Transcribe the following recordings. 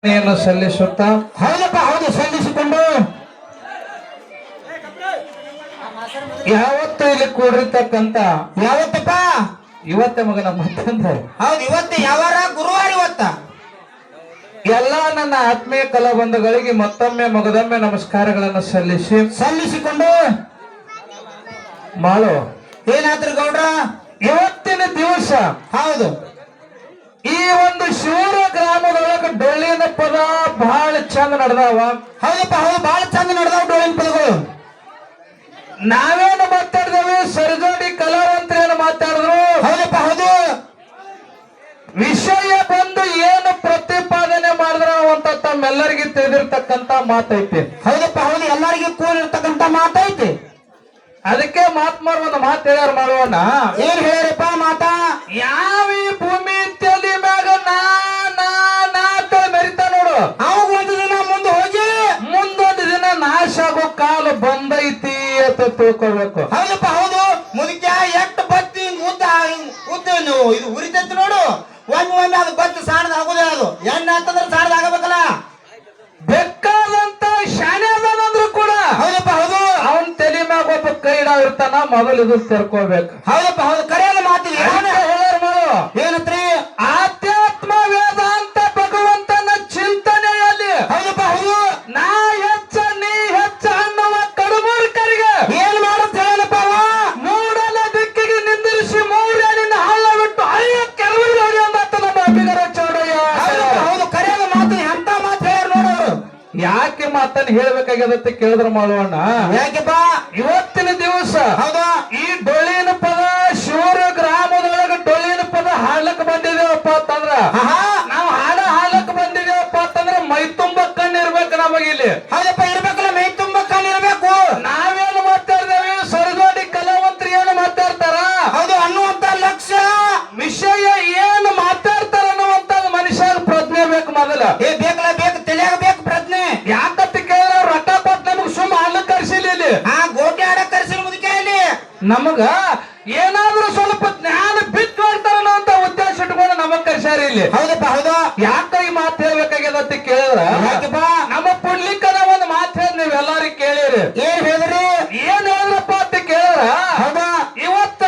ಸಲ್ಲಿಸುತ್ತಾ ಹೌದಪ್ಪ ಹೌದು ಸಲ್ಲಿಸಿಕೊಂಡು ಯಾವತ್ತು ಇಲ್ಲಿ ಕೂಡಿರ್ತಕ್ಕಂತ ಯಾವತ್ತಪ್ಪ ಇವತ್ತೇ ಮಗನ ಮತ್ತೊಂದು ಹೌದು ಇವತ್ತು ಯಾವಾರ ಗುರುವಾರ ಇವತ್ತ ಎಲ್ಲ ನನ್ನ ಆತ್ಮೀಯ ಕಲಾಬಂಧುಗಳಿಗೆ ಮತ್ತೊಮ್ಮೆ ಮಗದೊಮ್ಮೆ ನಮಸ್ಕಾರಗಳನ್ನು ಸಲ್ಲಿಸಿಕೊಂಡು ಮಾಡು ಏನಾದ್ರೂ ಗೌಡ್ರ ಇವತ್ತಿನ ದಿವಸ ಹೌದು ಈ ಒಂದು ಶಿವರ ಗ್ರಾಮದೊಳಗ ಡೊಳ್ಳಿನ ಪದ ಬಹಳ ಚಂದ ನಡೆದಾವ. ಹೌದಪ್ಪ ಹೌದು ಬಹಳ ಚಂದ ನಡೆದಾವ ಡೊಳ್ಳಿನ ಪದಗಳು. ನಾವೇನು ಮಾತಾಡಿದೆವು, ಸರಿಜೋಡಿ ಕಲಾವಂತರೇನು ಮಾತಾಡಿದ್ರು. ಹೌದಪ್ಪ ಹೌದು ವಿಷಯ ಬಂದು ಏನು ಪ್ರತಿಪಾದನೆ ಮಾಡಿದ್ರ ಅಂತ ತಮ್ಮೆಲ್ಲರಿಗೆ ತಿಳಿದಿರ್ತಕ್ಕಂತ ಮಾತೈತಿ. ಹೌದಪ್ಪ ಹೌದು ಎಲ್ಲರಿಗೂ ಕೂಡಿರ್ತಕ್ಕಂತ ಮಾತೈತಿ. ಅದಕ್ಕೆ ಮಾತ್ಮಾರ್ ಒಂದು ಮಾತು ಹೇಳ್ಯಾರ ಮಾಡೋಣ. ಏನ್ ಹೇಳ್ಯಾರಪ್ಪ ಮಾತ? ಯಾವ ಭೂಮಿ ತಲೆ ಮ್ಯಾಗ ನಾ ಮೆರಿತಾ ನೋಡು, ಅವಾಗ ಒಂದು ದಿನ ಮುಂದೆ ಹೋಗಿ ಮುಂದೊಂದು ದಿನ ನಾಶ ಆಗೋ ಕಾಲು ಬಂದೈತಿ ಅಂತ ತಿಳ್ಕೊಬೇಕು. ಹೌದಪ್ಪ ಹೌದು ಮುದುಕ ಎಷ್ಟು ಬತ್ತಿ ಉದ್ದ ಉದ್ದ ಇದು ಉರಿತೈತಿ ನೋಡು. ಒಮ್ಮೆ ಅದು ಬತ್ತಿ ಸಾಣದ ಆಗುದೇ ಅದು ಎಣ್ಣೆ ಅಂತಂದ್ರೆ ಸಾಣದ ಆಗಬೇಕಲ್ಲ. ಬೇಕಾದಂತ ಶಾನೆ ಅದಾನಂದ್ರು ಕೂಡ ಹೌದಪ್ಪ ಹೌದು ಅವನ್ ತಲೆ ಮ್ಯಾಗ ಒಬ್ಬ ಕೈ ಇರ್ತಾನ, ಮೊದಲು ಇದು ಸೇರ್ಕೋಬೇಕು. ಹೌದಪ್ಪ ಹೌದು ಕರೆಯಲ್ಲ ಮಾತಿದೆ. ಹೇಳ್ಯಾರ ಮಾಡು ಏನತ್ರಿ? ಆಧ್ಯಾತ್ಮ ವೇದಾಂತ ಭಗವಂತನ ಚಿಂತನೆಯಲ್ಲಿ ಹೌದಪ್ಪ ಹೌದು ನಾ ಹೆಚ್ಚ ನೀ ಹೆಚ್ಚ ಅನ್ನುವ ಕಡುಬೂರ್ಕರಿಗೆ ಏನ್ ಮಾಡತ್ ಹೇಳಪ್ಪ ಅವ? ಮೂಡಲ ದಿಕ್ಕಿಗೆ ನಿಂದಿರಿಸಿ ಮೂರನಿಂದ ಹಳ್ಳ ಬಿಟ್ಟು ಅಯ್ಯ ಕೆಲವರು ನೋಡಿ ಅಂದತ್ತ ನಮ್ಮ ಅಭಿಗರ ಚೌಡಯ್ಯ. ಹೌದು ಕರೆಯಲ್ಲ ಮಾತು ಎಂತ ಮಾತು ಹೇಳ್ಯಾರ ನೋಡೋರು. ಯಾಕೆ ಮಾತನ್ನು ಹೇಳ್ಬೇಕಾಗ್ಯದತ್ತ ಕೇಳಿದ್ರ ಮಾಡೋಣ. ಯಾಕೆಪ್ಪ? ಇವತ್ತಿನ ದಿವಸ ಹೌದಾ ಈ ಡೊಳ್ಳಿನ ಪದ ಶಿವರ ಗ್ರಾಮದೊಳಗ ಡೊಳ್ಳಿನ ಪದ ಹಾಡ್ಲಕ್ ಬಂದಿದೇವಪ್ಪ ಅಂತಂದ್ರ, ನಾವು ಹಾಡ್ಲಕ್ ಬಂದಿದೇವಪ್ಪ ಅಂತಂದ್ರ ಮೈ ತುಂಬ ಕಣ್ಣಿರ್ಬೇಕು ನಮಗಿಲ್ಲಿ. ಹೌದಪ್ಪ ಇರ್ಬೇಕಲ್ಲ, ಮೈ ತುಂಬ ಕಣ್ಣಿರ್ಬೇಕು. ನಾವೇನು ಮಾತಾಡ್ದೇವಿ, ಸರಜೋಡಿ ಕಲಾವಂತರು ಏನು ಮಾತಾಡ್ತಾರ, ಹೌದು ಅನ್ನುವಂತ ಲಕ್ಷ್ಯ ವಿಷಯ ಏನು ಮಾತಾಡ್ತಾರ ಅನ್ನುವಂತ ಮನುಷ್ಯನ ಪ್ರಜ್ಞೆ ಬೇಕು ಮೊದಲ. ಬೇಕಲ್ಲ ಬೇಕು, ತಿಳಿಯಾಗ ಬೇಕು ಪ್ರಜ್ಞೆ. ಯಾಕಂತ ಕೇಳಿದ್ರೆ ರೊಕ್ಕ ಕೊಟ್ಟು ನಮಗ್ ಸುಮ್ಮ ಹಾಡ್ಲಕ್ ಕರ್ಸಿಲ್ಲ ಇಲ್ಲಿ, ಗೋಟೆ ಆಡಕ್ ಕರ್ಸಿನ ಮುದುಕೆ ಇಲ್ಲಿ. ನಮಗ ಏನಾದ್ರೂ ಸ್ವಲ್ಪ ಜ್ಞಾನ ಬಿದ್ದು ಹೋಗ್ತಾರ ಅಂತ ಉದ್ದೇಶ ಇಟ್ಕೊಂಡು ನಮಗ್ ಕರ್ಸ್ಯಾರ ಇಲ್ಲಿ. ಹೌದಪ್ಪ ಹೌದು ಯಾಕ ಈ ಮಾತು ಹೇಳ್ಬೇಕಾಗ್ಯದ ಅಂತ ಕೇಳಿದ್ರ, ಯಾಕಪ್ಪ? ನಮ್ಮ ಪುಣ್ಲಿಕ್ಕನ ಒಂದು ಮಾತು ಹೇಳಿ ನೀವೆಲ್ಲಾರು ಕೇಳಿರಿ. ಏನ್ ಹೇಳಿದ್ರಿ? ಏನ್ ಹೇಳಿದ್ರಪ್ಪ ಅಂತ ಕೇಳಿದ್ರ, ಹೌದಾ ಇವತ್ತ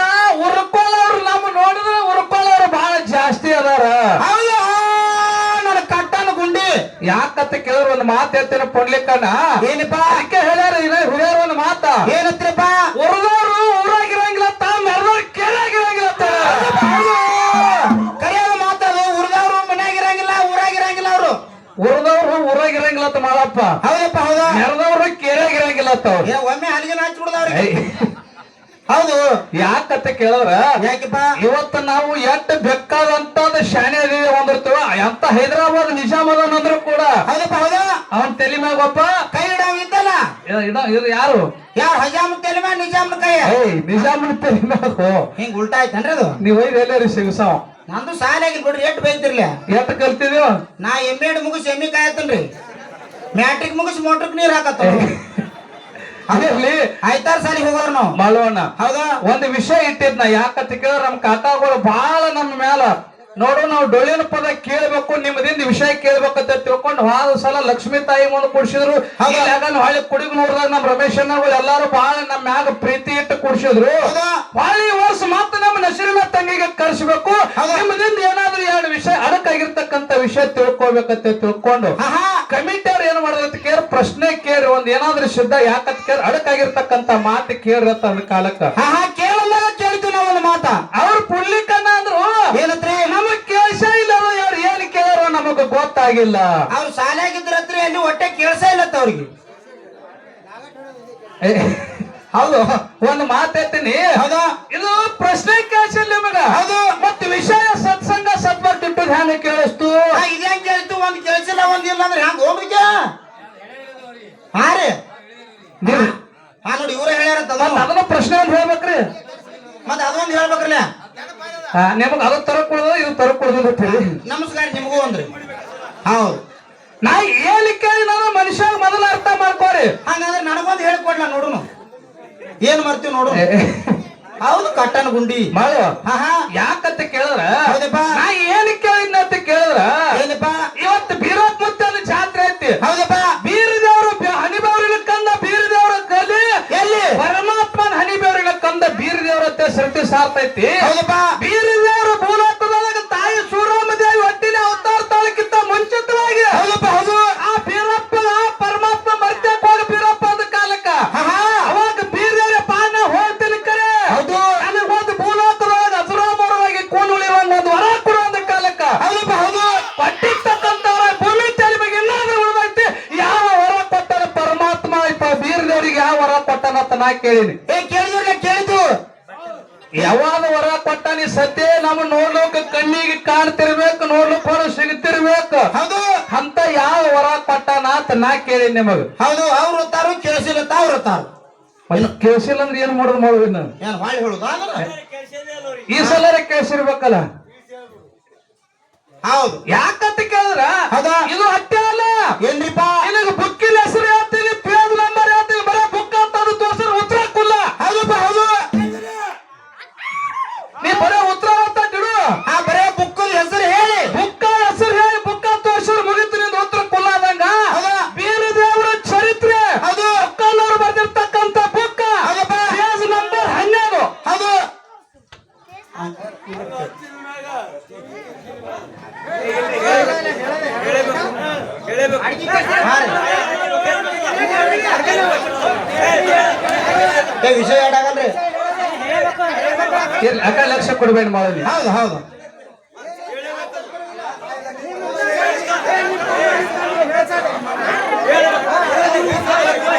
ಉರ್ಕೊಳ್ಳೋರು ನಮ್ಮ ನೋಡಿದ್ರೆ ಉರ್ಕೊಳ್ಳೋರು ಬಹಳ ಜಾಸ್ತಿ ಅದಾರ. ಹೌದು ನನ್ನ ಕಟ್ಟನ ಗುಂಡಿ. ಯಾಕಂತ ಕೇಳಿದ್ರ ಒಂದು ಮಾತು ಹೇಳ್ತೇನೆ ಪುಣ್ಲಿಕ್ಕನ. ಏನಪ್ಪ? ಅದಕ್ಕೆ ಹೇಳ್ಯಾರ ಹುಡ್ಯಾರ ಒಂದು ಮಾತ, ಏನತ್ರಪ್ಪ? ಉರ್ದವ್ರು ಊರಾಗಿರಂಗಿಲ್ಲ, ಮೆರೆದವ್ರು ಕೇಳಾಗಿರಂಗಿಲ್ಲ. ಕರೆಯೋ ಮಾತದು. ಉರ್ದವ್ರು ಮನ್ಯಾಗಿರಂಗಿಲ್ಲ, ಊರಾಗಿರಂಗಿಲ್ಲ. ಅವರು ಉರ್ದವ್ರು ಊರಾಗಿರಂಗಿಲ್ಲ ಅಂತ ಮಾಡಪ್ಪ. ಹೌದಪ್ಪ ಹೌದಾ ಮೆರೆದವ್ರು ಕೇಳಾಗಿರಂಗಿಲ್ಲ ಅಂತ ಅವ್ರು. ಒಮ್ಮೆ ಹಲಿಗೆ ಹಚ್ಚಿ ಬಿಡುದವ್ರಿಗೆ. ಹೌದು ಯಾಕಂತ ಕೇಳಿದ್ರ, ಯಾಕಪ್ಪ? ಇವತ್ತು ನಾವು ಎಷ್ಟು ಬೇಕಾದಂತ ಶಾನೆ ಅದೀವಿ ಒಂದಿರ್ತೀವ. ಎಂತ ಹೈದರಾಬಾದ್ ನಿಜಾಮ್ ಅದನ್ನಂದ್ರು ಕೂಡ ಹೌದಪ್ಪ ಹೌದಾ ಅವನ್ ತಲೆ ಮ್ಯಾಗ ಒಬ್ಬ ಕೈ ಇಡಾವ ಇದ್ದಲ್ಲ. ಇದು ಯಾರು ಯಾರು ಹಜಾಮ್ ತಲೆ ಮ್ಯಾಗ ನಿಜಾಮ್ನ ಕೈ. ನಿಜಾಮನ ತಲೆ ಮ್ಯಾಗ ಹಿಂಗ್ ಉಲ್ಟಾ ಆಯ್ತನ್ರಿ ಅದು. ನೀವ್ ಎಲ್ಲಾರಿ ಸಿಗಸಾವ. ನಂದು ಸಾಲಾಗಿ ಬಿಡ್ರಿ, ಎಷ್ಟು ಬೈತಿರ್ಲಿ. ಎಟ್ ಕಲ್ತಿದೀವ ನಾ ಎಮ್ಮೆಡ್ ಮುಗಿಸಿ ಎಮ್ಮಿ ಕಾಯತನ್ರಿ, ಮ್ಯಾಟ್ರಿಕ್ ಮುಗಿಸಿ ಮೋಟ್ರಿಕ್ ನೀರ್ ಹಾಕತ್ತ. ಅದಿರ್ಲಿ, ಆಯ್ತಾರ ಸಾಲಿಗೆ ಹೋಗೋರು ನಾವು ಮಾಡೋಣ. ಹೌದಾ ಒಂದು ವಿಷಯ ಇಟ್ಟಿದ್ನ. ಯಾಕಂತ ಕೇಳಿದ್ರ ನಮ್ ಕಾಕಾಗಳು ಬಹಳ ನಮ್ಮ ಮ್ಯಾಲ ನೋಡು, ನಾವು ಡೊಳ್ಳಿನ ಪದ ಕೇಳ್ಬೇಕು, ನಿಮ್ಮದಿಂದ ವಿಷಯ ಕೇಳ್ಬೇಕಂತ ತಿಳ್ಕೊಂಡು ಹಾದ ಸಲ ಲಕ್ಷ್ಮೀ ತಾಯಿ ಮುಂದೆ ಕುಡಿಸಿದ್ರು. ಹೊಳ್ಳಿ ಕುಡಿಗ್ ನೋಡಿದಾಗ ನಮ್ ರಮೇಶ್ ಅಣ್ಣಗಳು ಎಲ್ಲಾರು ಬಹಳ ನಮ್ಮ ಮ್ಯಾಗ ಪ್ರೀತಿ ಇಟ್ಟು ಕುಡಿಸಿದ್ರು. ಹೊಳ್ಳಿ ವರ್ಷ ಮತ್ತೆ ನಮ್ಮ ನಶೀರಿನ ತಂಗಿಗೆ ಕರ್ಸ್ಬೇಕು, ನಿಮ್ಮದಿಂದ ಏನಾದ್ರೂ ಎರಡು ವಿಷಯ ಅಡಕಾಗಿರ್ತಕ್ಕಂತ ವಿಷಯ ತಿಳ್ಕೊಬೇಕಂತ ತಿಳ್ಕೊಂಡು ಕಮಿಟಿ ಅವ್ರು ಏನ್ ಮಾಡಿದ್ರ ಕೇಳಿ ಪ್ರಶ್ನೆ ಕೇಳಿ ಒಂದ್ ಏನಾದ್ರೂ ಸಿದ್ಧ ಯಾಕಂತ ಕೇಳಿ ಅಡಕಾಗಿರ್ತಕ್ಕಂತ ಮಾತು ಕೇಳಿರತ್ತ ಅಂದ ಕಾಲಕ್ಕ ಕೇಳಲ್ಲ ಕೇಳ್ತೀವಿ ನಾವು ಒಂದು ಮಾತ. ಅವ್ರ ಪುಳ್ಳಿಕನ್ನ ಅಂದ್ರು ಏನತ್ರಿ? ನಮಗ್ ಕೇಳ್ಸ ಇಲ್ಲ, ಅವ್ರು ಏನ್ ಕೇಳಾರೋ ನಮಗ ಗೊತ್ತಾಗಿಲ್ಲ. ಅವ್ರು ಶಾಲೆಯಾಗಿದ್ರತ್ರಿ, ಅಲ್ಲಿ ಹೊಟ್ಟೆ ಕೇಳ್ಸ ಇಲ್ಲತ್ತ ಅವ್ರಿಗೆ. ಹೌದು, ಒಂದು ಮಾತೇತೀನಿ. ಹೌದಾ ಇದು ಪ್ರಶ್ನೆ ಕೇಳಿಸಿಲ್ಲ ನಿಮಗ. ಹೌದು ಮತ್ತೆ ವಿಷಯ ಸತ್ಸಂಗ ಸತ್ವರ್ತಿಟ್ಟು ಧ್ಯಾನ ಕೇಳಿಸ್ತು. ಇದೇನ್ ಕೇಳಿತು? ಒಂದ್ ಕೇಳಿಸಿಲ್ಲ ಒಂದಿಲ್ಲ ಅಂದ್ರೆ ಹ್ಯಾಂಗ ಹೋಗ್ಲಿಕ್ಕೆ? ಹಾ ರೀ ನೋಡಿ ಇವ್ರ ಹೇಳ್ಯಾರಂತ. ಅದನ್ನ ಪ್ರಶ್ನೆ ಒಂದು ಹೇಳ್ಬೇಕ್ರಿ, ಮತ್ತೆ ಅದೊಂದು ಹೇಳ್ಬೇಕ್ರಲ್ಲ. ನಿಮಗ ಅದು ತರಕೊಡುದು ಇದು ತರಕೊಡುದು ಅಂತ ಹೇಳಿ. ನಮಸ್ಕಾರ ನಿಮಗೂ ಅಂದ್ರಿ. ಹೌದು ನಾ ಏನ್ ಕೇಳಿ ನಾನು ಮನುಷ್ಯ ಮೊದಲ ಅರ್ಥ ಮಾಡ್ಕೋರಿ. ಹಂಗಂದ್ರೆ ನನಗೊಂದು ಹೇಳ್ಕೊಡ್ಲ ನೋಡುನು, ಏನ್ ಮಾಡ್ತೀವಿ ನೋಡು. ಹೌದು ಕಟ್ಟನ ಗುಂಡಿ ಮಾಡು. ಯಾಕಂತ ಕೇಳಿದ್ರ ಹೌದಪ್ಪ. ನಾ ಏನ್ ಕೇಳಿದ್ನ ಅಂತ ಕೇಳಿದ್ರ ಏನಪ್ಪ? ಇವತ್ತು ಬೀರಪ್ಪ ಮುತ್ತ ನಾ ಕೇಳಿನಿ. ಕೇಳಿದ್ರಲ್ಲ ಕೇಳಿದ್ದು ಯಾವಾಗ ವರ ಕೊಟ್ಟ ನೀ ಸದ್ಯ ನಮ್ಮ ನೋಡ್ಲಿಕ್ಕೆ ಕಣ್ಣಿಗೆ ಕಾಣ್ತಿರ್ಬೇಕು, ನೋಡ್ಲಿಕ್ಕೆ ಹೊರ ಸಿಗ್ತಿರ್ಬೇಕು. ಹೌದು ಅಂತ ಯಾವ ವರ ಕೊಟ್ಟಾನ ಅಂತ ನಾ ಕೇಳಿನಿ ನಿಮಗ. ಹೌದು ಅವ್ರು ತಾರು ಕೇಳಿಸಿಲ್ಲ ತಾವ್ರು ತಾರು ಕೇಳಿಸಿಲ್ಲ ಅಂದ್ರೆ ಏನ್ ಮಾಡೋದು ಮಾಡುವಿನ ಏನ್ ಹೊಳ್ಳಿ ಹೇಳುದು ಈ ಸಲ ಕೇಳಿಸಿರ್ಬೇಕಲ್ಲ. ಹೌದು ಯಾಕಂತ ಕೇಳಿದ್ರ ಹೌದಾ ಇದು ಹಟ್ಟೆ ಅಲ್ಲ. ಏನ್ರಿಪ್ಪ ನಿನಗ ಬುಕ್ಕಿನ ಹೆಸರು ಹೇಳ್ತೀನಿ, ಪೇಜ್ ನಂಬರ್ ಹೇಳ್ತೀನಿ, ಬರೀ ಬುಕ್ ಅಂತ ಅದು ತೋರ್ಸಿದ್ರೆ ಉತ್ತರ ಕುಲ್ಲ. ಹೌದಪ್ಪ ಹೌದು ನೀ ಬರೀ ಉತ್ತರ ಅಂತ ಇಡು. ಬರೇ ಬುಕ್ ಹೆಸರು ಹೇಳಿ ಬುಕ್ಕ ಹೆಸರು ಹೇಳಿ ಬುಕ್ಕ ತೋರ್ಸಿದ್ರೆ ಮುಗಿತು ನಿಂದ ಉತ್ತರ ಕುಲ್ಲ ಆದಂಗ. ಬೀರ ದೇವರ ಚರಿತ್ರೆ ಹೌದು ಬುಕ್ಕಲ್ಲವರು ಬರ್ದಿರ್ತಕ್ಕಂತ ಬುಕ್ಕ ಹೌದಪ್ಪ ಪೇಜ್ ನಂಬರ್ 12. ಹೌದು ವಿಷಯ ಏನಾಗಲ್ರಿ ಅಕ್ಕ ಲಕ್ಷ ಕೊಡ್ಬೇಡಿ ಮಾಡಲಿ. ಹೌದು ಹೌದು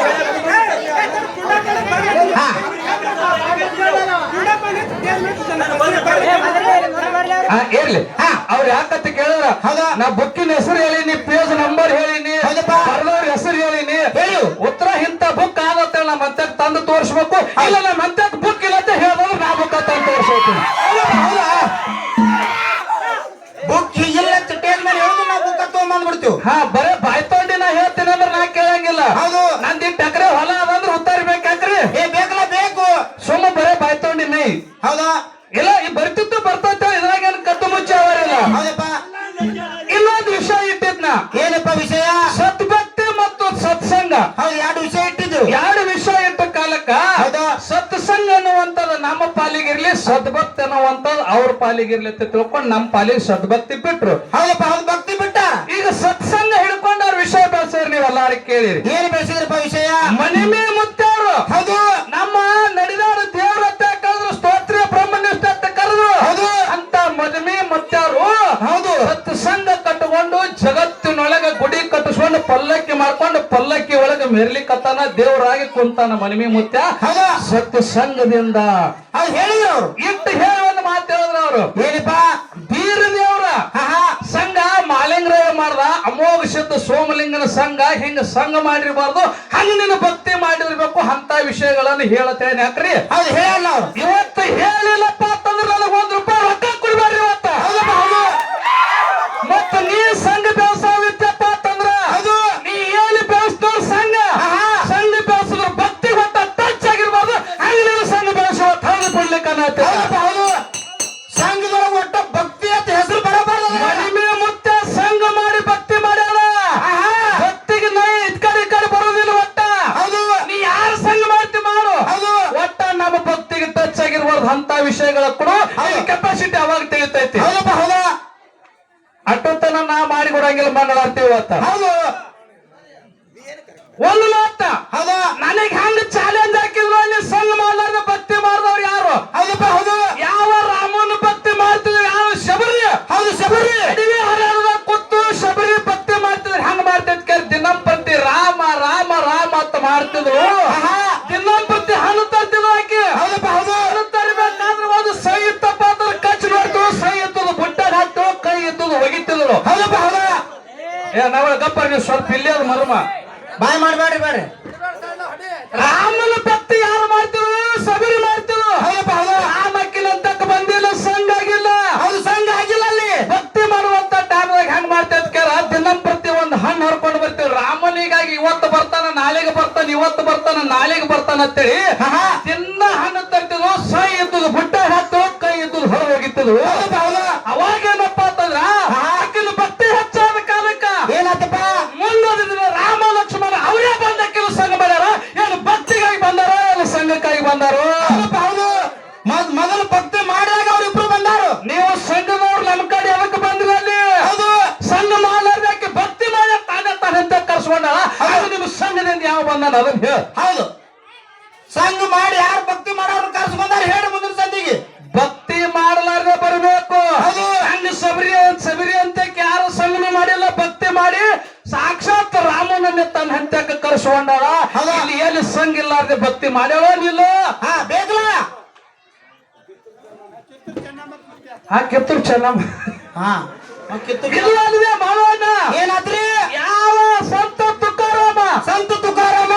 ಇರ್ಲಿ. ಅವ್ರು ಯಾಕಂತ ಕೇಳಿದ್ರ ಹೌದಾ ನಾ ಬುಕ್ಕಿನ ಹೆಸರು ಹೇಳಿನಿ, ಪೇಜ್ ನಂಬರ್ ಹೇಳಿನಿ, ಬರ್ದವ್ರ ಹೆಸರು ಹೇಳಿನಿ. ಹೇಳು ಉತ್ತರ ಇಂತ ಬುಕ್ ಆಗತ್ತೆ ನಮ್ಮ ಮಂತ್ಯಕ್ ತಂದು ತೋರಿಸ್ಬೇಕು. ಇಲ್ಲ ನಮ್ಮ ಮಂತ್ಯಕ್ ಬುಕ್ ಇಲ್ಲ ಅಂತ ಹೇಳಿದ್ರೆ ನಾ ಬುಕ್ ತಂದು ತೋರಿಸ್ಬೇಕು. ಹೌದಾ ಬುಕ್ ಇಲ್ಲ ಸ್ಟೇಜ್ ಮೇಲೆ ಹೇಳುದು ನಾವು ಬುಕ್ ತಗೊಂಡ್ಬಂದ್ಬಿಡ್ತೀವಿ. ಬರೇ ಬಾಯ್ ತೊಂಡಿ ನಾ ಹೇಳ್ತೀನಿ ಅಂದ್ರೆ ನಾ ಕೇಳಂಗಿಲ್ಲ. ಹೌದು ನಂದು ಎಕರೆ ಹೊಲ ಅದಂದ್ರೆ ಉತ್ತಾರ ಬೇಕಾಕ್ರಿ. ಬೇಕಲ್ಲ ಬೇಕು ಸುಮ್ಮ ಬರೇ ಬಾಯ್ ತೊಂಡಿ ನೈ. ಹೌದಾ ಇಲ್ಲ ಈ ಬರ್ತಿತ್ತು ಬರ್ತೈತ ಇದ್ರಾಗ ಏನ್ ಕದ್ದು ಮುಚ್ಚ ಅವರಿಲ್ಲ. ಹೌದಪ್ಪ ಇನ್ನೊಂದು ವಿಷಯ ಇಟ್ಟಿದ್ನ. ಏನಪ್ಪ ವಿಷಯ ಸದ್ಭಕ್ತಿ ಮತ್ತು ಸತ್ಸಂಗ. ಹೌದು ಎರಡು ವಿಷಯ ಇಟ್ಟಿದ್ರು. ಎರಡು ವಿಷಯ ಇಟ್ಟ ಕಾಲಕ್ಕ ಹೌದಾ ಸತ್ಸಂಗ ಅನ್ನುವಂಥದ್ದು ನಮ್ಮ ಪಾಲಿಗಿರ್ಲಿ, ಸದ್ಭಕ್ತಿ ಅನ್ನುವಂಥದ್ದು ಅವ್ರ ಪಾಲಿಗಿರ್ಲಿ ಅಂತ ತಿಳ್ಕೊಂಡು ನಮ್ಮ ಪಾಲಿಗೆ ಸದ್ಭಕ್ತಿ ಬಿಟ್ರು. ಹೌದಪ್ಪ ಹೌದು ಭಕ್ತಿ ಬಿಟ್ಟ. ಈಗ ಸತ್ಸಂಗ ಹಿಡ್ಕೊಂಡು ಅವ್ರ ವಿಷಯ ಬೆಳೆಸಿದ್ರೆ ನೀವು ಎಲ್ಲಾರು ಕೇಳಿರಿ. ಏನು ಬೆಳೆಸಿದ್ರಪ್ಪ ವಿಷಯ? ಮನಿಮೆ ಮುತ್ತವ್ರು ಹೌದು ನಮ್ಮ ನಡೆದಾರ ದೇವ್ರ ಅಂತ ಕರೆದ್ರು, ಸ್ತೋತ್ರ ಬ್ರಹ್ಮನಿಷ್ಠ ಅಂತ ಕರೆದ್ರು. ಹೌದು ಅಂತ ಮನಿಮೆ ಮುತ್ತವ್ರು ಹೌದು ಸತ್ಸಂಗ ಕಟ್ಟಿಕೊಂಡು ಜಗತ್ತಿನೊಳಗ ಗುಡಿ ಕಟ್ಟಿಸ್ಕೊಂಡು ಪಲ್ಲಕ್ಕಿ ಮಾಡ್ಕೊಂಡು ಪಲ್ಲಕ್ಕಿ ಒಳಗೆ ಮೆರ್ಲಿಕತ್ತಾನ, ದೇವರಾಗಿ ಕುಂತಾನ ಮನಿಮೆ ಮುತ್ಯ. ಹೌದಾ ಸತ್ಸಂಗದಿಂದ ಹೌದು ಹೇಳಿದ್ರು ಅವರು. ಇಟ್ಟು ಹೇಳಿ ಒಂದು ಮಾತು ಹೇಳಿದ್ರು ಅವರು. ಏನಪ್ಪ? ಬೀರ ದೇವ್ರ ಸಂಘ ಮಾಲಿಂಗರಾಯ ಮಾಡ್ದ, ಅಮೋಘ ಸಿದ್ಧ ಸೋಮಲಿಂಗನ ಸಂಘ ಹಿಂಗ ಸಂಘ ಮಾಡಿರ್ಬಾರ್ದು, ಹಂಗ ನೀನು ಭಕ್ತಿ ಮಾಡಿರ್ಬೇಕು ಅಂತ ವಿಷಯಗಳನ್ನು ಹೇಳತ್ತೇನೆ. ಯಾಕ್ರಿ ಹೌದು ಹೇಳಲ್ಲ ಅವ್ರು. ಇವತ್ತು ಹೇಳಿಲ್ಲಪ್ಪ ಅಂತಂದ್ರೆ ನನಗೆ ₹1 ರೊಕ್ಕ ಕೊಡ್ಬೇಡ್ರಿ ಇವತ್ತ. ಹೌದಪ್ಪ ಹೌದು ಮತ್ತ ನೀ ಸಂಘ ಬೆಳೆಸವಿತ್ತಪ್ಪ ಅಂತಂದ್ರ ಹೌದು ನೀ ಹೇಳಿ ಬೆಳೆಸ್ತವ್ರ ಸಂಘ ಸಂಘ ಬೆಳೆಸಿದ್ರು ಭಕ್ತಿ ಹೊತ್ತ ಟಚ್ ಆಗಿರ್ಬಾರ್ದು, ಹಂಗ ನೀನು ಸಂಘ ಬೆಳೆಸುವ ಹೌದು ಬಿಡ್ಲಿಕ್ಕೆ ಅನ್ನತ್ತೆ. ಹೌದಪ್ಪ ಹೌದು ಸಂಘದೊಳಗೆ ಒಟ್ಟ ಭಕ್ತಿ ಅಂತ ಹೆಸರು ಬರಬಾರ್ದು. ಮನಿಮೆ ಮುತ್ತ ಸಂಘ ಮಾಡಿ ಭಕ್ತಿ ಮಾಡ್ಯಾರ. ಭಕ್ತಿಗೆ ನೈ ಇದ್ ಕಡೆ ಬರೋದಿಲ್ಲ ಒಟ್ಟ. ಹೌದು ನೀ ಯಾರ ಸಂಘ ಮಾಡ್ತಿ ಮಾಡು, ಹೌದು ಒಟ್ಟ ನಮ್ಮ ಭಕ್ತಿಗೆ ಟಚ್ ಆಗಿರ್ಬಾರ್ದು ಅಂತ ವಿಷಯಗಳ ಕೂಡ ಕೆಪಾಸಿಟಿ ಅವಾಗ ತಿಳಿತೈತಿ. ಹೌದಪ್ಪ ಹೌದಾ ಅಟ್ಟತನ ನಾ ಮಾಡಿ ಕೊಡಂಗಿಲ್ಲ ಮಂಗಳಾರತಿ ಇವತ್ತ. ಹೌದು ಒಂದು ಮಾತ ಹೌದಾ ನನಗೆ ಹಂಗ ಚಾಲೆಂಜ್ ಹಾಕಿದ್ರು ಅಲ್ಲಿ ಸಂಘ ಮಾಡ್ಲಾರ್ದ ಭಕ್ತಿ ಮಾಡಿದವ್ರು ಯಾರು? ಹೌದಪ್ಪ ಹೌದು ಯಾವ ರಾಮನ ಭಕ್ತಿ ಮಾಡ್ತಿದ್ರು? ಯಾವ ಶಬರಿ? ಹೌದು ಶಬರಿ ಅಡಿಗೆ ಹರಿಯಾಣದಾಗ ಕೂತು ಶಬರಿ ಭಕ್ತಿ ಮಾಡ್ತಿದ್ರು. ಹಂಗ ಮಾಡ್ತಿದ್ ದಿನಂಪ್ರತಿ ರಾಮ ರಾಮ ರಾಮ ಅಂತ ಮಾಡ್ತಿದ್ರು. ದಿನಂಪ್ರತಿ ಹಣ್ಣು ತರ್ತಿದ್ರು ಆಕೆ. ಹೌದಪ್ಪ ಹೌದು ಹಣ್ಣು ತರಬೇಕಾದ್ರೆ ಒಂದು ಸೈ ಇತ್ತಪ್ಪ ಅಂದ್ರೆ ಕಚ್ಚಿ ನೋಡ್ತಿದ್ರು, ಸೈ ಇತ್ತದು ಬುಟ್ಟಾಗ ಹಾಕ್ತು, ಕೈ ಇತ್ತದು ಒಗಿತಿದ್ರು. ಹೌದಪ್ಪ ಹೌದಾ ನಾವ ಗಪ್ಪ ನೀವು ಸ್ವಲ್ಪ ಇಲ್ಲಿ ಅದು ಮರ್ಮ. ಬಾಯ್ ಮಾಡ್ಬೇಡ್ರಿ ಬೇಡ್ರಿ. ರಾಮನ ಭಕ್ತಿ ಯಾರು ಮಾಡ್ತಿದ್ರು? ಶಬರಿ ಮಾಡ್ತಿದ್ರು. ಹೌದಪ್ಪ ಹೌದು ರಾಮಕ್ಕಿನಂತಕ್ಕ ಬಂದಿಲ್ಲ, ಸಂಘ ಆಗಿಲ್ಲ. ಹೌದು ಸಂಘ ಆಗಿಲ್ಲ ಅಲ್ಲಿ. ಭಕ್ತಿ ಮಾಡುವಂತ ಟೈಮ್ದಾಗ ಹೆಂಗ್ ಮಾಡ್ತೇವೆ ಕೇಳ, ದಿನಂಪ್ರತಿ ಒಂದು ಹಣ್ಣು ಹರ್ಕೊಂಡು ಬರ್ತೀವಿ. ರಾಮನಿಗಾಗಿ ಇವತ್ತು ಬರ್ತಾನ, ನಾಳೆಗೆ ಬರ್ತಾನ, ಇವತ್ತು ಬರ್ತಾನ, ನಾಳೆಗೆ ಬರ್ತಾನ ಅಂತೇಳಿ ದಿನ ಹಣ್ಣು ತರ್ತಿದ್ವು. ಸೈ ಇದ್ದದು ಬುಟ್ಟ ಹಾಕ್ತು, ಕೈ ಇದ್ದದು ಹೊರ ಹೋಗಿತ್ತದು. ಅವಾಗೇನಪ್ಪ ಅಂತಂದ್ರ ಆಕಿನ ಭಕ್ತಿ ಹೆಚ್ಚಾದ ಕಾಲಕ್ಕ ಏನಾತಪ್ಪ ಮುಂದೊಂದು ದಿನ ರಾಮ ಲಕ್ಷ್ಮಣ ಅವರೇ ಬಂದ ಕೆಲವು ಸಂಘ ಮಾಡ್ಯಾರ. ಏನು ಭಕ್ತಿಗಾಗಿ ಬಂದಾರ, ಏನು ಸಂಘಕ್ಕಾಗಿ ಬಂದಾರು? ಹೌದು ಮೊದಲು ಭಕ್ತಿ ಮಾಡಿದಾಗ ಅವ್ರಿಬ್ರು ಬಂದಾರು. ನೀವು ಸಂಘದವ್ರು ನಮ್ಮ ಕಡೆ ಅದಕ್ಕೆ ಬಂದ್ರಿ ಅಲ್ಲಿ. ಹೌದು ಸಂಘ ಮಾಡಲಾರ್ದಕ್ಕೆ ಭಕ್ತಿ ಮಾಡಿ ತಾನೇ ಅಂತ ಕರ್ಸ್ಕೊಂಡ. ಅದು ನಿಮ್ಮ ಸಂಘದಿಂದ ಯಾವ ಬಂದಾನ ಅದನ್ನ ಹೇಳ. ಹೌದು ಸಂಘ ಮಾಡಿ ಯಾರು ಭಕ್ತಿ ಮಾಡೋರು ಕರ್ಸ್ ಬಂದಾರ ಹೇಳಿ ಮುಂದಿನ ಸಂಧಿಗೆ. ಭಕ್ತಿ ಮಾಡಲಾರ್ದೆ ಬರಬೇಕು. ಹೌದು ಹಂಗ ಸಬರಿ ಅಂತ ಯಾರು ಸಂಘ ಮಾಡಿಲ್ಲ, ಭಕ್ತಿ ಮಾಡಿ ಸಾಕ್ಷಾತ್ ರಾಮನನ್ನೇ ತನ್ನ ಹಂತಕ್ಕೆ ಕರ್ಸ್ಕೊಂಡಾಳ ಹೌದಾ? ಇಲ್ಲಿ ಎಲ್ಲಿ ಸಂಘ ಇಲ್ಲಾರ್ದೆ ಭಕ್ತಿ ಮಾಡ್ಯಾಳ ನಿಲ್ಲ ಹಾ ಬೇಕಲ್ಲ. ಆ ಕಿತ್ತೂರು ಚೆನ್ನಮ್ಮ ಹಾ ಕಿತ್ತು ಇಲ್ಲ ಅಲ್ಲಿದೆ ಮಾಳವಣ್ಣ. ಏನಾದ್ರಿ? ಯಾವ ಸಂತ ತುಕಾರಾಮ ಸಂತ ತುಕಾರಾಮ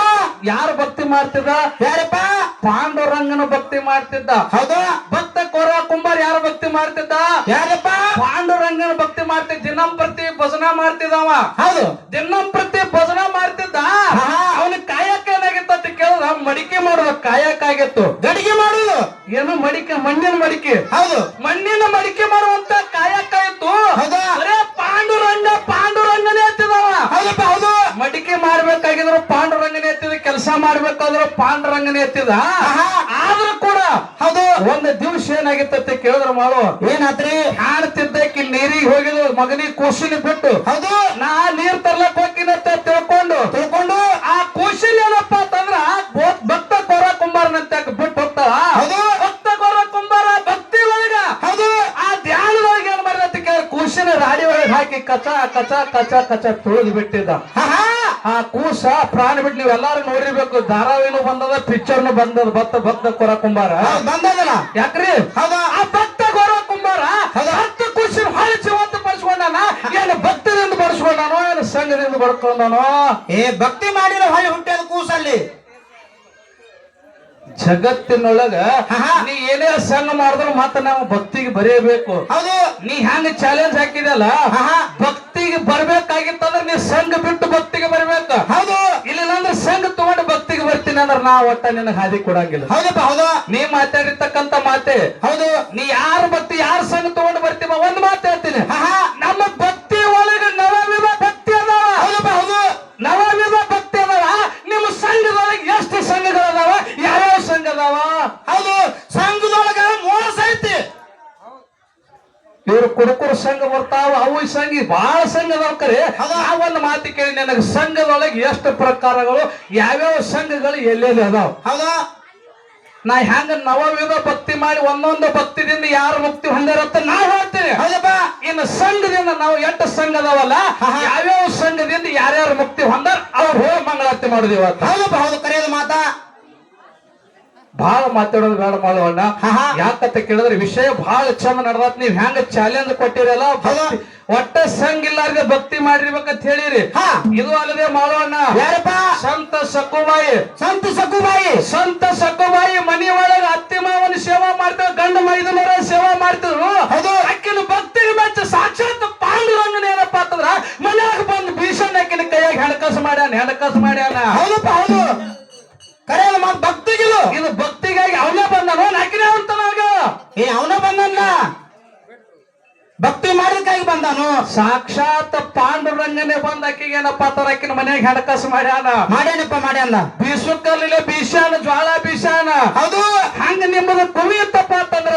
ಯಾರು ಭಕ್ತಿ ಮಾಡ್ತಿದ್ದ? ಯಾರಪ್ಪ? ಪಾಂಡುರಂಗನ ಭಕ್ತಿ ಮಾಡ್ತಿದ್ದ. ಹೌದಾ? ಭಕ್ತ ಕೋರ ಕುಂಬಾರ್ ಯಾರು ಭಕ್ತಿ ಮಾಡ್ತಿದ್ದ? ಯಾರಪ್ಪ? ಪಾಂಡುರಂಗನ ಭಕ್ತಿ ಮಾಡ್ತಿದ್ದ. ದಿನಂಪ್ರತಿ ಭಜನಾ ಮಾಡ್ತಿದ್ದವ. ಹೌದು. ದಿನಂಪ್ರತಿ ಭಜನಾ ಮಾಡ್ತಿದ್ದ. ಅವನ ಕಾಯಕ ಏನಾಗಿತ್ತು ಅಂತ ಕೇಳಿದ್ರ ಮಡಿಕೆ ಮಾಡೋದು ಕಾಯಕ ಆಗಿತ್ತು. ಗಡಿಗೆ ಮಾಡುದು ಏನು ಮಡಿಕೆ? ಮಣ್ಣಿನ ಮಡಿಕೆ. ಹೌದು. ಮಣ್ಣಿನ ಮಡಿಕೆ ಮಾಡುವಂತ ಕಾಯಕ ಇತ್ತು. ಹೌದಾ? ಬರೇ ಪಾಂಡುರಂಗನೇ ಎತ್ತಿದವ. ಹೌದಪ್ಪ ಹೌದು. ಮಡಿಕೆ ಮಾಡ್ಬೇಕಾಗಿದ್ರು ಪಾಂಡುರಂಗನೇ ಎತ್ತಿದ, ಕೆಲಸ ಮಾಡ್ಬೇಕಾದ್ರು ಪಾಂಡುರಂಗನೇ ಎತ್ತಿದ. ಆದ್ರೂ ಕೂಡ ಹೌದು. ಒಂದು ದಿವಸ ಏನಾಗಿತ್ತ ಕೇಳಿದ್ರ ಮಾಡು, ಏನಾತ್ರಿ? ಕಾಣ್ತಿದ್ದಕ್ಕೆ ನೀರಿಗೆ ಹೋಗಿದ್ರು ಮಗನಿಗೆ ಕೂಸಿನ ಬಿಟ್ಟು. ಹೌದು. ನಾ ನೀರ್ ತರ್ಲಕ್ ಹೋಗಿನಂತ ತಿಳ್ಕೊಂಡು ಆ ಕೂಸಿಲ್ ಏನಪ್ಪ ಅಂತಂದ್ರ ಭಕ್ತ ಕೋರ ಕುಂಬಾರನಂತ ಬಿಟ್ಟು ಹೋಗ್ತಾಳ. ಹೌದು. ಭಕ್ತ ಕೋರ ಕುಂಬಾರ ಭಕ್ತಿ ಒಳಗ ಹೌದು. ಆ ಧ್ಯಾನದೊಳಗೆ ಏನ್ ಮಾಡಿದ ಕೂಸಿನ ರಾಡಿ ಒಳಗೆ ಹಾಕಿ ಕಚ ಕಚ ಕಚ ಕಚ ತುಳಿದು ಬಿಟ್ಟಿದ್ದ. ಆ ಕೂಸ ಪ್ರಾಣ ಬಿಟ್ಟು ನೀವೆಲ್ಲಾರು ನೋಡಿರ್ಬೇಕು. ಧಾರಾವಾಹಿನೂ ಬಂದದ, ಪಿಕ್ಚರ್ನು ಬಂದದ. ಭಕ್ತ ಕೋರ ಕುಂಬಾರ ಬಂದದಲ್ಲ. ಯಾಕ್ರಿ? ಹೌದಾ? ಆ ಭಕ್ತ ಕೋರ ಕುಂಬಾರ ಹತ್ತು ಕೂಸಿನ ಹೊಳೆ ಜೀವಂತ ಪಡಿಸ್ಕೊಂಡಾನ. ಏನು ಭಕ್ತದಿಂದ ಬಡಿಸ್ಕೊಂಡಾನೋ ಏನು ಸಂಘದಿಂದ ಬಡ್ಕೊಂಡಾನೋ? ಭಕ್ತಿ ಮಾಡಿರೋ ಹೊಳೆ ಹುಟ್ಟ್ಯಾದ ಕೂಸಲ್ಲಿ. ಜಗತ್ತಿನೊಳಗ ನೀ ಏನೇ ಸಂಘ ಮಾಡಿದ್ರು ಮತ್ತ ನಾವು ಭಕ್ತಿಗೆ ಬರೆಯಬೇಕು. ಹೌದು. ನೀ ಹ್ಯಾಂಗ ಚಾಲೆಂಜ್ ಹಾಕಿದಲ್ಲ, ಭಕ್ತಿಗೆ ಬರ್ಬೇಕಾಗಿತ್ತಂದ್ರೆ ನೀ ಸಂಘ ಬಿಟ್ಟು ಭಕ್ತಿಗೆ ಬರ್ಬೇಕ. ಹೌದು. ಇಲ್ಲ ಅಂದ್ರೆ ಸಂಘ ತಗೊಂಡು ಭಕ್ತಿಗೆ ಬರ್ತೀನಿ ಅಂದ್ರೆ ನಾ ಒಟ್ಟ ನಿನಗೆ ಹಾದಿ ಕೊಡಂಗಿಲ್ಲ. ಹೌದಪ್ಪ ಹೌದು. ನೀ ಮಾತಾಡಿರ್ತಕ್ಕಂತ ಮಾತೆ ಹೌದು. ನೀ ಯಾರ ಭಕ್ತಿ ಯಾರ ಸಂಘ ತಗೊಂಡು ಬರ್ತೀವ ಒಂದ್ ಮಾತು ಹೇಳ್ತೀನಿ. ನಮ್ಮ ಭಕ್ತಿ ಒಳಗೆ ನವವಿಧ ಭಕ್ತಿ ಅದಾವ. ಹೌದಪ್ಪ ಹೌದು. ನವವಿಧ ಭಕ್ತಿ ಅದಾವ. ನಿಮ್ಮ ಸಂಘದೊಳಗೆ ಎಷ್ಟು ಸಂಘಗಳದಾವ? ಯಾವ್ಯಾವ ಸಂಘ ಅದಾವ? ಹೌದು. ಸಂಘದೊಳಗ ಮೋಸ ಐತಿ. ಇವ್ರು ಕುಡುಕರು ಸಂಘ ಬರ್ತಾವ, ಅವು ಸಂಘ ಬಹಳ ಸಂಘ ಅದಾವ. ಕರೆ ನಾವೊಂದು ಮಾತು ಕೇಳಿ ನನಗೆ ಸಂಘದೊಳಗೆ ಎಷ್ಟು ಪ್ರಕಾರಗಳು, ಯಾವ್ಯಾವ ಸಂಘಗಳು ಎಲ್ಲೆಲ್ಲಿ ಅದಾವ? ಹೌದಾ? ನಾ ಹೆಂಗ ನವವಿಧ ಭಕ್ತಿ ಮಾಡಿ ಒಂದೊಂದು ಭಕ್ತಿದಿಂದ ಯಾರು ಮುಕ್ತಿ ಹೊಂದಿರತ್ತ ನಾ ಹೇಳ್ತೀನಿ. ಹೌದಪ್ಪ. ಇನ್ನು ಸಂಘದಿಂದ ನಾವು 8 ಸಂಘ ಅದಾವಲ್ಲ, ಯಾವ್ಯಾವ ಸಂಘದಿಂದ ಯಾರ್ಯಾರು ಮುಕ್ತಿ ಹೊಂದಾರ ಅವ್ರು ಹೋಗಿ ಮಂಗಳಾರತಿ ಮಾಡುದು ಇವತ್ತು. ಹೌದಪ್ಪ ಹೌದು. ಕರೆಯೋದು ಮಾತಾ ಬಹಳ ಮಾತಾಡೋದು ಬೇಡ ಮಾಡೋಣ. ಯಾಕಂತ ಕೇಳಿದ್ರೆ ವಿಷಯ ಬಹಳ ಚಂದ ನಡೆದತ್. ನೀವ್ ಹೆಂಗ ಚಾಲೆಂಜ್ ಕೊಟ್ಟಿರಲ್ಲ, ಒಟ್ಟ ಸಂಘ ಇಲ್ಲಾರ್ದೆ ಭಕ್ತಿ ಮಾಡಿರ್ಬೇಕಂತ ಹೇಳಿರಿ. ಇದು ಅಲ್ಲದೆ ಮಾಡೋಣ. ಯಾರಪ್ಪ? ಸಂತ ಸಕುಬಾಯಿ. ಸಂತ ಸಕುಬಾಯಿ ಮನಿ ಒಳಗ ಅತ್ತಿ ಮಾವನ ಸೇವಾ ಮಾಡ್ತಿದ್ರು, ಗಂಡ ಮೈದನರ ಸೇವಾ ಮಾಡ್ತಿದ್ರು. ಅಕ್ಕಿನ ಭಕ್ತಿಗೆ ಮೆಚ್ಚ ಸಾಕ್ಷಾತ್ ಪಾಂಡುರಂಗನ ಏನಪ್ಪಾ ಅಂತಂದ್ರ ಮನ್ಯಾಗ ಬಂದು ಭೀಷಣ ಅಕ್ಕಿನ ಕೈಯಾಗ ಹೆಣಕಾಸು ಮಾಡ್ಯಾನ. ಹೌದಪ್ಪ ಹೌದು. ಕರೆಯೋದು ಮಾತು ಭಕ್ತಿಗಿಲ್ಲ. ಇದು ಭಕ್ತಿಗಾಗಿ ಅವನೇ ಬಂದನು, ನಾಕಿನೇ ಅಂತ ನಾಗ ಅವನ ಬಂದಲ್ಲ, ಭಕ್ತಿ ಮಾಡಿದಕ್ಕಾಗಿ ಬಂದಾನು. ಸಾಕ್ಷಾತ್ ಪಾಂಡುರಂಗನೇ ಬಂದ ಅಕ್ಕಿಗೆ ಏನಪ್ಪಾ ಅಂತಾರ ಅಕ್ಕಿನ ಮನೆಯಾಗ ಹೆಣಕಾಸು ಮಾಡ್ಯಾನ. ಬೀಸುಕಲ್ಲಿಲೆ ಬೀಸಾನ, ಜ್ವಾಳ ಬೀಸಾನ. ಹೌದು. ಹಂಗ ನಿಮ್ಮದು ಕುವಿಯುತ್ತಪ್ಪ ಅಂತಂದ್ರ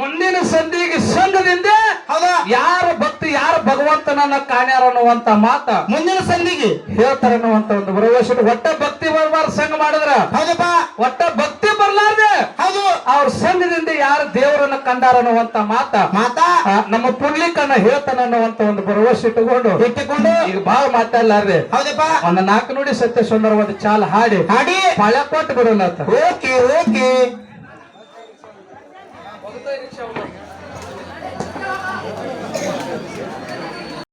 ಮುಂದಿನ ಸಂಧಿಗೆ ಸಂಘದಿಂದ ಹೌದಾ ಯಾರ ಭಕ್ತಿ ಯಾರ ಭಗವಂತನನ್ನ ಕಾಣ್ಯಾರ ಅನ್ನುವಂತ ಮಾತ ಮುಂದಿನ ಸಂಧಿಗೆ ಹೇಳ್ತಾರ ಅನ್ನುವಂತ ಒಂದು ಭರವಸೆ. ಒಟ್ಟ ಭಕ್ತಿ ಬರ್ಬಾರ್ದು ಸಂಘ ಮಾಡಿದ್ರ. ಹೌದಪ್ಪ. ಒಟ್ಟ ಭಕ್ತಿ ಬರ್ಲಾರ್ದೆ ಹೌದು ಅವ್ರ ಸಂಘದಿಂದ ಯಾರು ದೇವರನ್ನ ಕಂಡಾರ ಅನ್ನುವಂತ ಮಾತ ನಮ್ಮ ಪುಣ್ಲಿಕನ್ನ ಹೇಳ್ತಾನ ಅನ್ನುವಂತ ಒಂದು ಭರವಸೆ ಇಟ್ಟುಕೊಂಡು ಈಗ ಬಹಳ ಮಾತಾಡ್ಲಾರ್ದೆ ಹೌದಪ್ಪ ಒಂದು 4 ನುಡಿ ಸತ್ಯ ಸುಂದರವಾದ ಚಾಲ ಹಾಡಿ ಪಾಳ ಕೊಟ್ಟು ಬಿಡೋಣ. Okay okay.